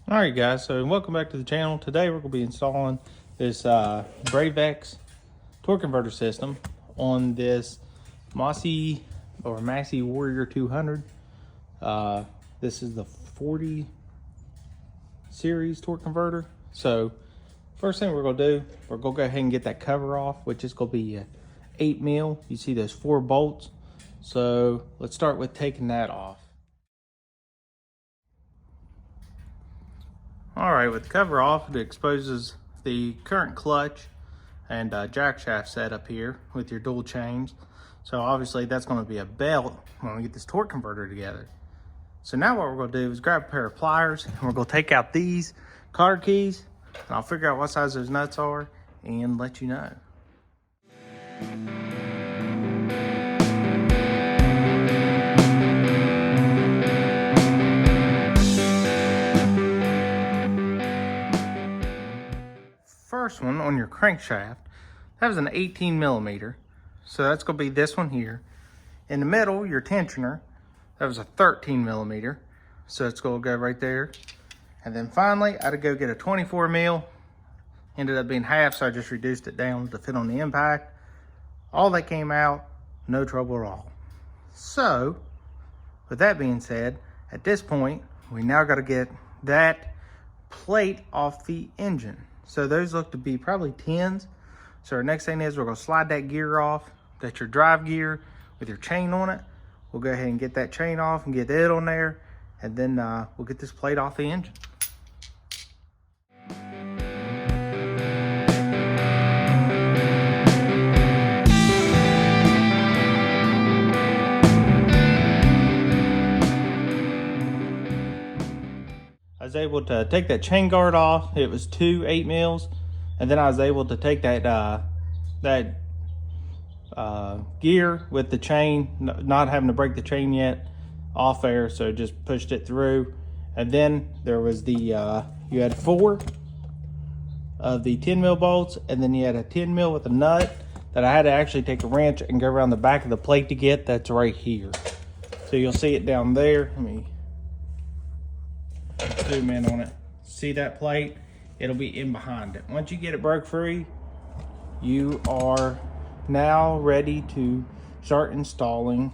All right, guys, so welcome back to the channel. Today we're going to be installing this Bravex torque converter system on this Massimo Warrior 200. This is the 40 series torque converter. So first thing we're going to do, we're going to go ahead and get that cover off, which is going to be 8 mil. You see those 4 bolts. So let's start with taking that off. All right, with the cover off, it exposes the current clutch and jack shaft setup here with your dual chains. So obviously that's going to be a belt when we get this torque converter together. So now what we're going to do is grab a pair of pliers and we're going to take out these cotter keys and I'll figure out what size those nuts are and let you know. First one on your crankshaft, that was an 18 millimeter, so that's going to be this one here. In the middle, your tensioner, that was a 13 millimeter, so it's going to go right there. And then finally, I had to go get a 24 mil, ended up being half, so I just reduced it down to fit on the impact. All that came out, no trouble at all. So with that being said, at this point, we now got to get that plate off the engine. So those look to be probably 10s. So our next thing is we're going to slide that gear off. That's your drive gear with your chain on it. We'll go ahead and get that chain off and get it on there. And then we'll get this plate off the engine. I was able to take that chain guard off. It was 2 8 mils, and then I was able to take that gear with the chain, not having to break the chain yet, off there. So just pushed it through, and then there was the you had 4 of the 10 mil bolts, and then you had a 10 mil with a nut that I had to actually take a wrench and go around the back of the plate to get. That's right here. So you'll see it down there. Let me zoom in on it. See that plate? It'll be in behind it. Once you get it broke free, you are now ready to start installing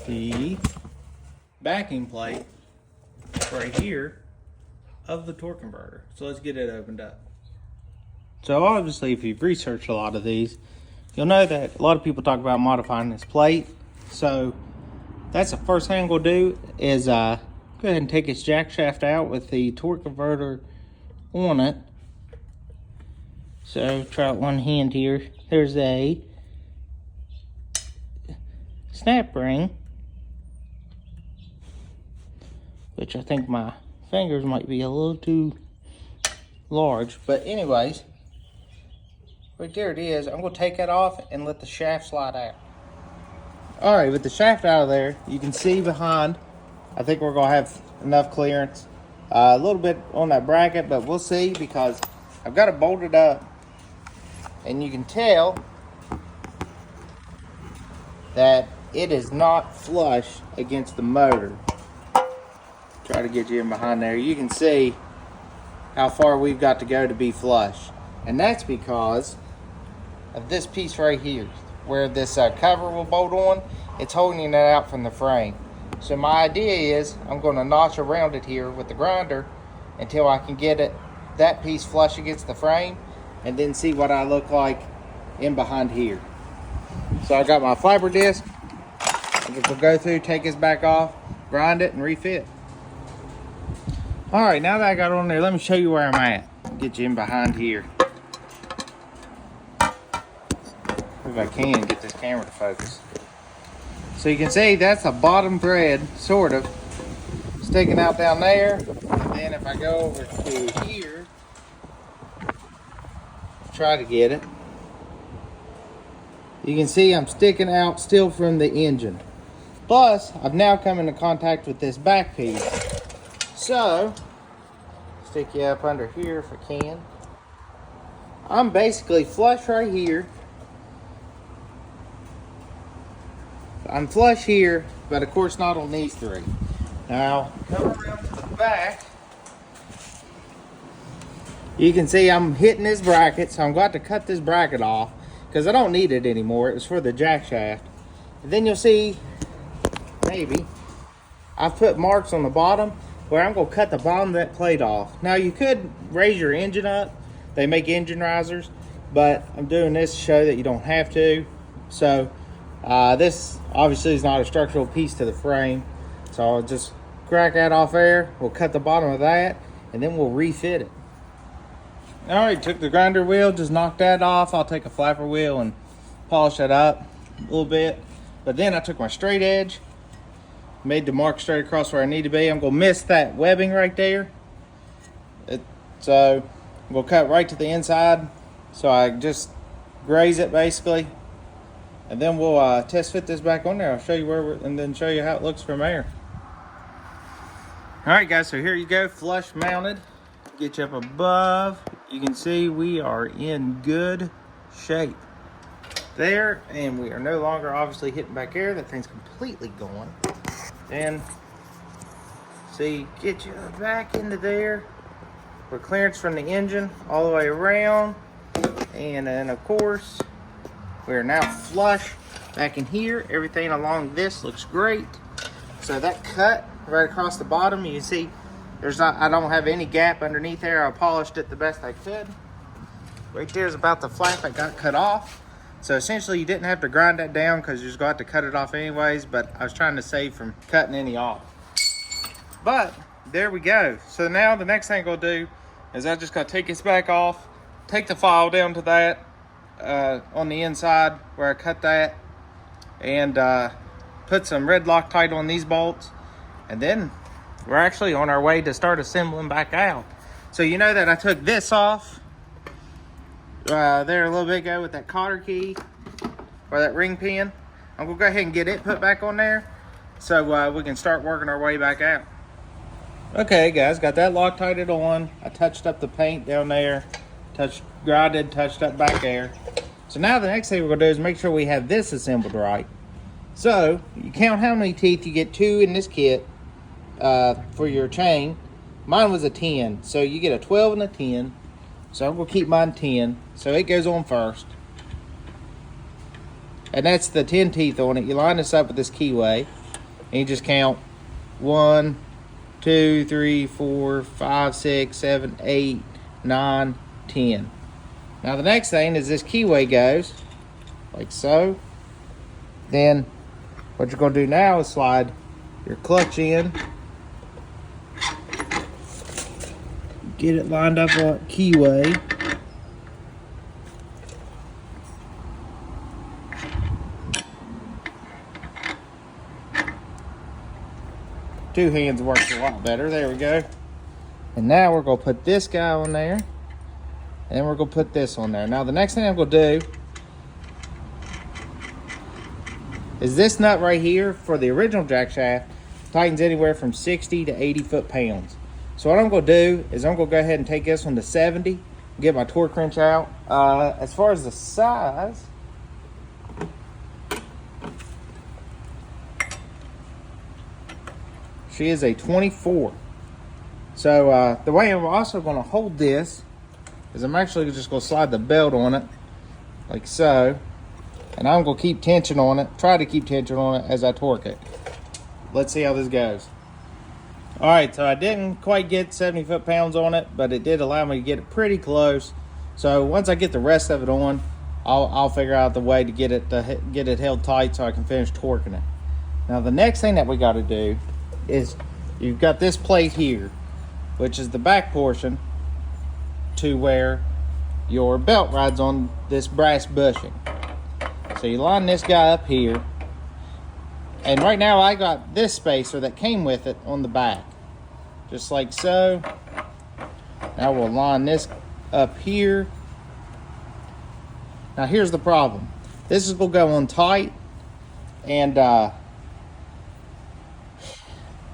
the backing plate right here of the torque converter. So let's get it opened up. So obviously, if you've researched a lot of these, you'll know that a lot of people talk about modifying this plate. So that's the first thing I'm going to do is go ahead and take its jack shaft out with the torque converter on it. So try it one hand here. There's a snap ring, which I think my fingers might be a little too large. But anyways, right there it is. I'm going to take that off and let the shaft slide out. All right, with the shaft out of there, you can see behind, I think we're gonna have enough clearance. A little bit on that bracket, but we'll see because I've got it bolted up and you can tell that it is not flush against the motor. Try to get you in behind there. You can see how far we've got to go to be flush. And that's because of this piece right here where this cover will bolt on. It's holding that out from the frame. So my idea is I'm going to notch around it here with the grinder until I can get that piece flush against the frame, and then see what I look like in behind here. So I got my fiber disc. We'll go through, take this back off, grind it, and refit. All right, now that I got it on there, let me show you where I'm at. Get you in behind here. If I can get this camera to focus. So you can see that's a bottom thread, sort of, sticking out down there. And then if I go over to here, try to get it, you can see I'm sticking out still from the engine. Plus, I've now come into contact with this back piece. So, stick you up under here if I can. I'm basically flush right here. I'm flush here, but of course not on these 3. Now, come around to the back, You can see I'm hitting this bracket, so I'm going to cut this bracket off because I don't need it anymore. It was for the jack shaft. And then you'll see, maybe, I've put marks on the bottom where I'm going to cut the bottom of that plate off. Now you could raise your engine up. They make engine risers, but I'm doing this to show that you don't have to. So this obviously is not a structural piece to the frame. So I'll just crack that off there. We'll cut the bottom of that and then we'll refit it. All right, took the grinder wheel, just knocked that off. I'll take a flapper wheel and polish that up a little bit. But then I took my straight edge, made the mark straight across where I need to be. I'm gonna miss that webbing right there. So we'll cut right to the inside. So I just graze it basically. And then we'll test fit this back on there. I'll show you and then show you how it looks from there. All right guys, so here you go, flush mounted. Get you up above. You can see we are in good shape there, and we are no longer obviously hitting back here. That thing's completely gone. And see, get you back into there for clearance from the engine all the way around. And then of course, we are now flush back in here. Everything along this looks great. So that cut right across the bottom, you can see I don't have any gap underneath there. I polished it the best I could. Right there is about the flap that got cut off. So essentially you didn't have to grind that down because you just got to cut it off anyways, but I was trying to save from cutting any off. But there we go. So now the next thing I'll do is I just got to take this back off, take the file down to that on the inside where I cut that, and put some red Loctite on these bolts, and then we're actually on our way to start assembling back out. So you know that I took this off there a little bit ago with that cotter key or that ring pin. I'm gonna go ahead and get it put back on there so we can start working our way back out. Okay guys, got that Loctited on. I touched up the paint down there, grinded, touched up back there. So now the next thing we're gonna do is make sure we have this assembled right. So you count how many teeth. You get 2 in this kit for your chain. Mine was a 10, so you get a 12 and a 10. So I'm gonna keep mine 10. So it goes on first, and that's the 10 teeth on it. You line this up with this keyway, and you just count 1, 2, 3, 4, 5, 6, 7, 8, 9, 10. Now the next thing is this keyway goes like so. Then what you're gonna do now is slide your clutch in, get it lined up on keyway. Two hands works a lot better. There we go. And now we're gonna put this guy on there, and then we're gonna put this on there. Now the next thing I'm gonna do is this nut right here for the original jack shaft tightens anywhere from 60 to 80 foot-pounds. So what I'm gonna do is I'm gonna go ahead and take this one to 70, get my torque wrench out. As far as the size, she is a 24. So the way I'm also gonna hold this is I'm actually just gonna slide the belt on it like so, and I'm gonna keep tension on it, try to keep tension on it as I torque it. Let's see how this goes. All right, so I didn't quite get 70 foot-pounds on it, but it did allow me to get it pretty close. So once I get the rest of it on, I'll figure out the way to get it held tight so I can finish torquing it. Now the next thing that we got to do is you've got this plate here, which is the back portion to where your belt rides on this brass bushing. So you line this guy up here, and right now I got this spacer that came with it on the back, just like so. Now we'll line this up here. Now here's the problem. This is gonna go on tight, and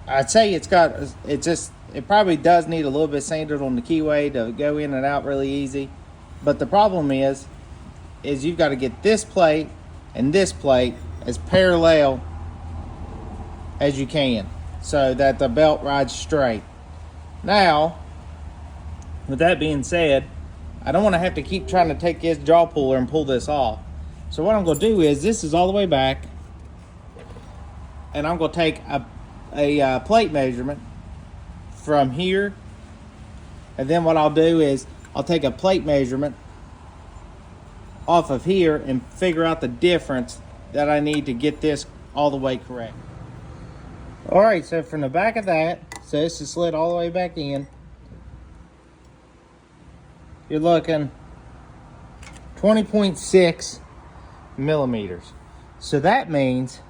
I'd say it probably does need a little bit sanded on the keyway to go in and out really easy. But the problem is you've got to get this plate and this plate as parallel as you can so that the belt rides straight. Now, with that being said, I don't want to have to keep trying to take this jaw puller and pull this off. So what I'm going to do is, this is all the way back, and I'm going to take a plate measurement from here, and then what I'll do is I'll take a plate measurement off of here and figure out the difference that I need to get this all the way correct. All right, so from the back of that, so this is slid all the way back in, you're looking 20.6 millimeters. So that means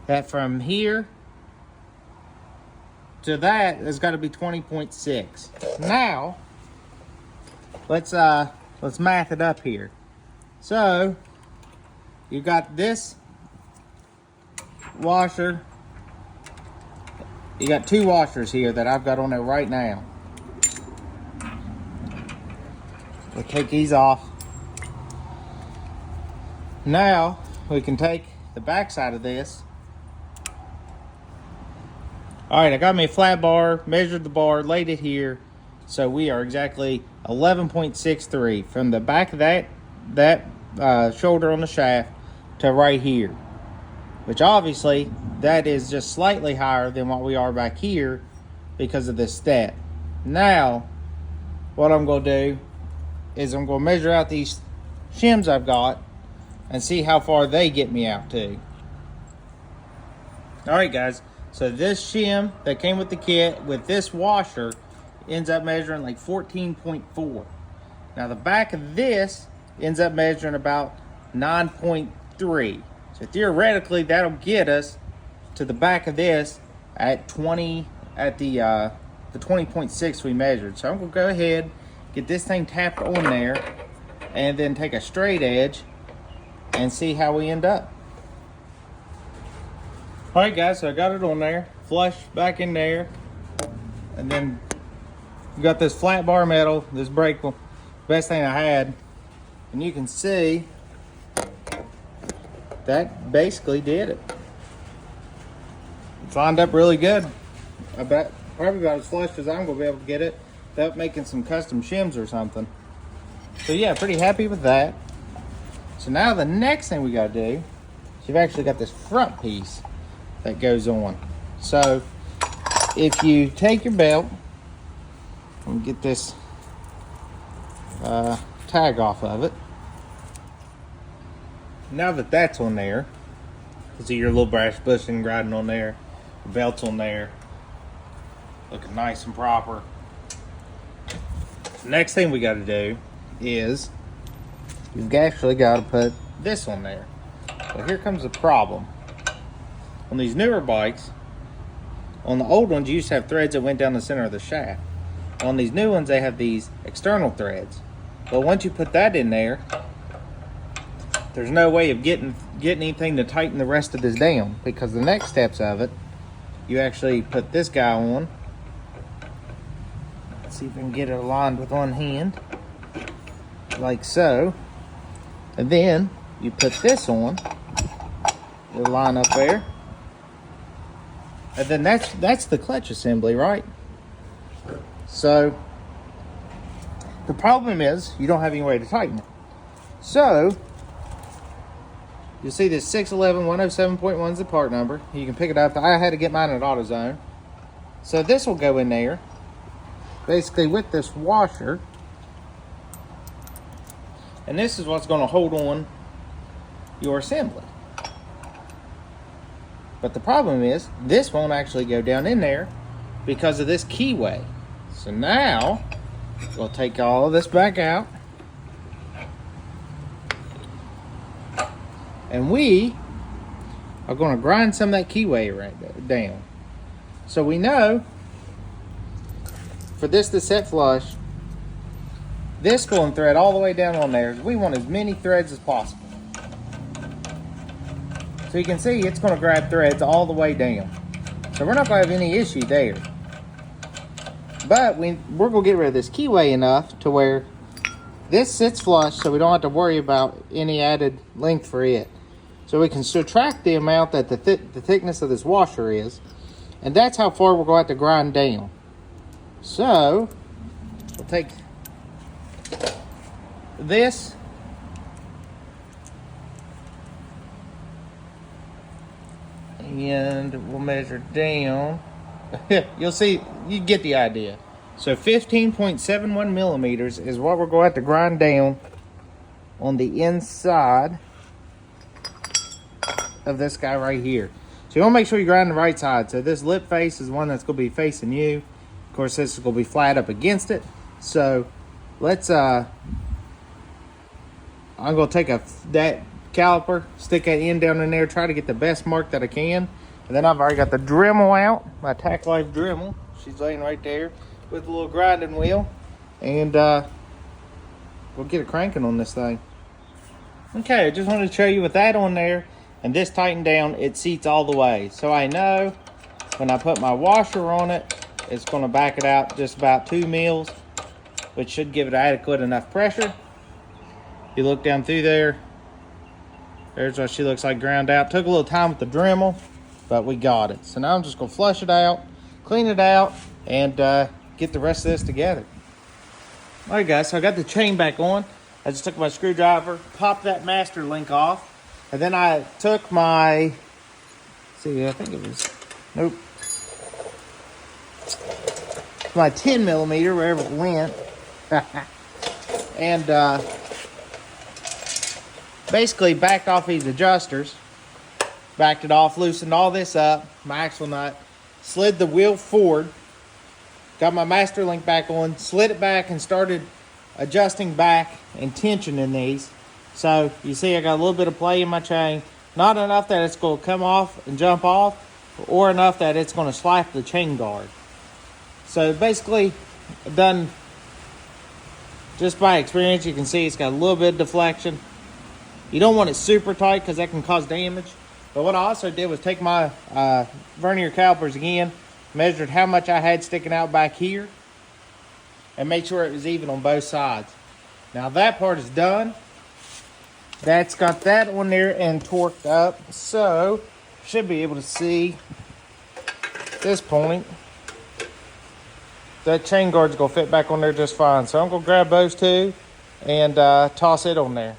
that from here to that has got to be 20.6. Now, let's math it up here. So you got this washer. You got two washers here that I've got on there right now. We'll take these off. Now we can take the back side of this. All right, I got me a flat bar, measured the bar, laid it here. So we are exactly 11.63 from the back of that shoulder on the shaft to right here, which obviously that is just slightly higher than what we are back here because of this step. Now, what I'm going to do is I'm going to measure out these shims I've got and see how far they get me out to. All right, guys. So this shim that came with the kit with this washer ends up measuring like 14.4. Now the back of this ends up measuring about 9.3. So theoretically that'll get us to the back of this at 20 at the 20.6 we measured. So I'm gonna go ahead, get this thing tapped on there, and then take a straight edge and see how we end up. All right, guys, so I got it on there, flush back in there, and then we got this flat bar metal, this brake, best thing I had, and you can see that basically did it. It's lined up really good. I bet probably about as flush as I'm gonna be able to get it without making some custom shims or something. So yeah, pretty happy with that. So now the next thing we gotta do, you've actually got this front piece that goes on. So if you take your belt and get this tag off of it, now that that's on there, you see your little brass bushing riding on there, the belt's on there, looking nice and proper. The next thing we got to do is you've actually got to put this on there. But here comes the problem. On these newer bikes, on the old ones you used to have threads that went down the center of the shaft. On these new ones they have these external threads. But once you put that in there, there's no way of getting anything to tighten the rest of this down, because the next steps of it, you actually put this guy on. Let's see if I can get it aligned with one hand, like so. And then you put this on, it'll line up there. And then that's the clutch assembly, right? So the problem is you don't have any way to tighten it. So you'll see this 611 107.1 is the part number. You can pick it up. I had to get mine at AutoZone. So this will go in there, basically with this washer. And this is what's going to hold on your assembly. But the problem is, this won't actually go down in there because of this keyway. So now, we'll take all of this back out. And we are going to grind some of that keyway right down. So we know, for this to set flush, this pulling thread all the way down on there, we want as many threads as possible. So you can see it's going to grab threads all the way down. So we're not going to have any issue there. But we're going to get rid of this keyway enough to where this sits flush, so we don't have to worry about any added length for it. So we can subtract the amount that the thickness of this washer is, and that's how far we're going to have to grind down. So we'll take this. And we'll measure down. You'll see, you get the idea. So 15.71 millimeters is what we're going to have to grind down on the inside of this guy right here. So you want to make sure you grind the right side. So this lip face is one that's going to be facing you. Of course, this is going to be flat up against it. So let's, I'm going to take that caliper, stick that end down in there, try to get the best mark that I can. And then I've already got the Dremel out, my Tack Life Dremel. She's laying right there with a little grinding wheel. And we'll get it cranking on this thing. Okay, I just wanted to show you with that on there and this tightened down, it seats all the way. So I know when I put my washer on it, it's going to back it out just about 2 mils, which should give it adequate enough pressure. You look down through there, there's what she looks like ground out. Took a little time with the Dremel, but we got it. So now I'm just going to flush it out, clean it out, and get the rest of this together. All right, guys, so I got the chain back on. I just took my screwdriver, popped that master link off, and then I took my, see, I think it was, nope, my 10 millimeter, wherever it went, and basically backed off these adjusters, backed it off, loosened all this up, my axle nut, slid the wheel forward, got my master link back on, slid it back, and started adjusting back and tensioning these. So you see I got a little bit of play in my chain, not enough that it's going to come off and jump off, or enough that it's going to slap the chain guard. So basically done, just by experience, you can see it's got a little bit of deflection. You don't want it super tight because that can cause damage. But what I also did was take my vernier calipers again, measured how much I had sticking out back here, and made sure it was even on both sides. Now that part is done. That's got that on there and torqued up. So should be able to see at this point that chain guard's gonna fit back on there just fine. So I'm gonna grab those two and toss it on there.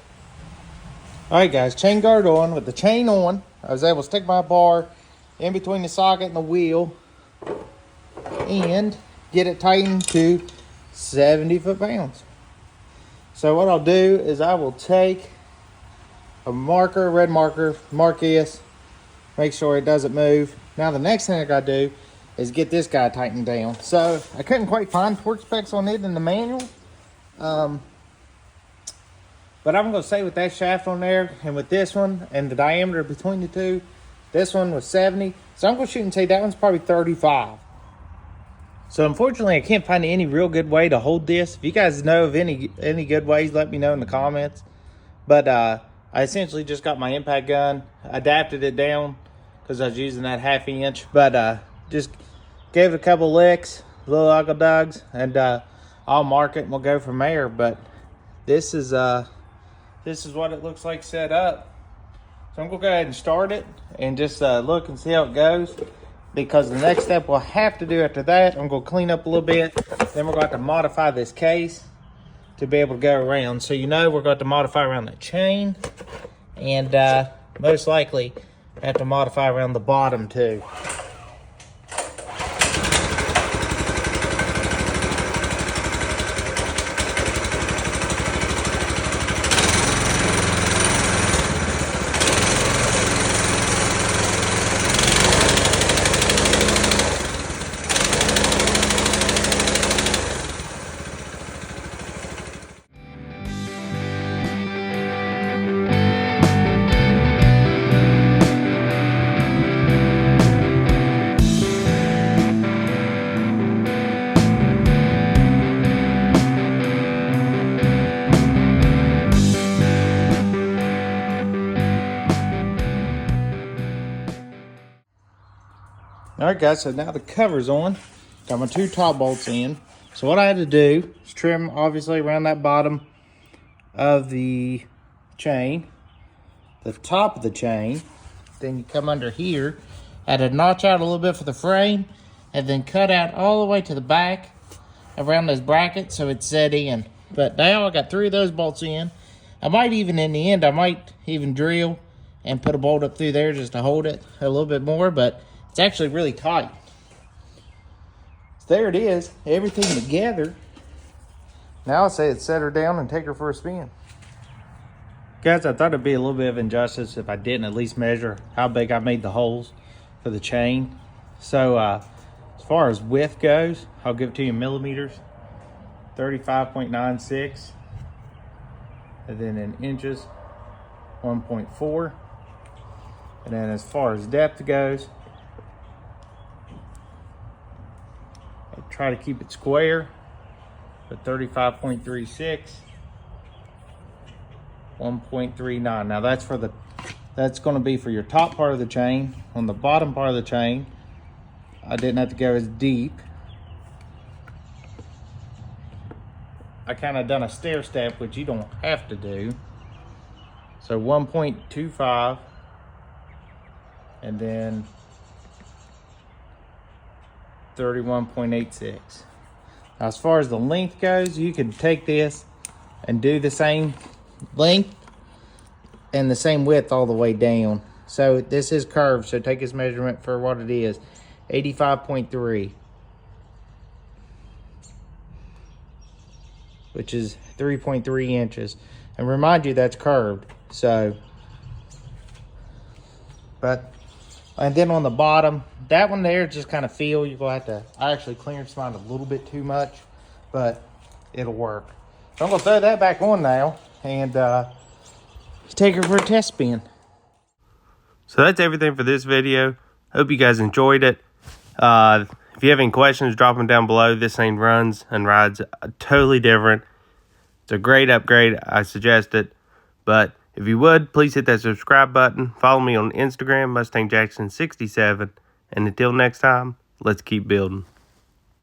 All right, guys, chain guard on. With the chain on, I was able to stick my bar in between the socket and the wheel and get it tightened to 70 foot-pounds. So what I'll do is I will take a marker, red marker, mark this, make sure it doesn't move. Now the next thing I gotta do is get this guy tightened down. So I couldn't quite find torque specs on it in the manual. But I'm gonna say with that shaft on there and with this one and the diameter between the two, this one was 70. So I'm gonna shoot and say that one's probably 35. So unfortunately I can't find any real good way to hold this. If you guys know of any good ways, let me know in the comments. But I essentially just got my impact gun, adapted it down because I was using that 1/2 inch, but just gave it a couple licks, little uggle dugs, and I'll mark it and we'll go from there. But this is what it looks like set up. So I'm gonna go ahead and start it and just look and see how it goes, because the next step we'll have to do after that, I'm gonna clean up a little bit, then we're going to modify this case to be able to go around. So you know we're going to modify around the chain, and most likely have to modify around the bottom too. All right, guys, so now the cover's on. Got my 2 top bolts in. So what I had to do is trim, obviously, around that bottom of the chain, the top of the chain. Then you come under here, I had to notch out a little bit for the frame, and then cut out all the way to the back around those brackets so it's set in. But now I got 3 of those bolts in. I might even, in the end, I might even drill and put a bolt up through there just to hold it a little bit more, but it's actually really tight. So there it is, everything together. Now I say it's set her down and take her for a spin. Guys, I thought it'd be a little bit of injustice if I didn't at least measure how big I made the holes for the chain. So as far as width goes, I'll give it to you in millimeters, 35.96. And then in inches, 1.4. And then as far as depth goes, I try to keep it square, but 35.36, 1.39. Now that's going to be for your top part of the chain. On the bottom part of the chain, I didn't have to go as deep. I kind of done a stair step, which you don't have to do. So 1.25, and then 31.86. Now as far as the length goes, you can take this and do the same length and the same width all the way down. So this is curved, so take this measurement for what it is, 85.3. which is 3.3 inches. And remind you that's curved, so. And then on the bottom, that one there just kind of feel, you're gonna have to, I actually clearance mine a little bit too much, but it'll work. So I'm gonna throw that back on now and take her for a test spin. So that's everything for this video. Hope you guys enjoyed it. If you have any questions, drop them down below. This thing runs and rides totally different. It's a great upgrade. I suggest it. But if you would, please hit that subscribe button. Follow me on Instagram, Mustang Jackson 67. And until next time, let's keep building.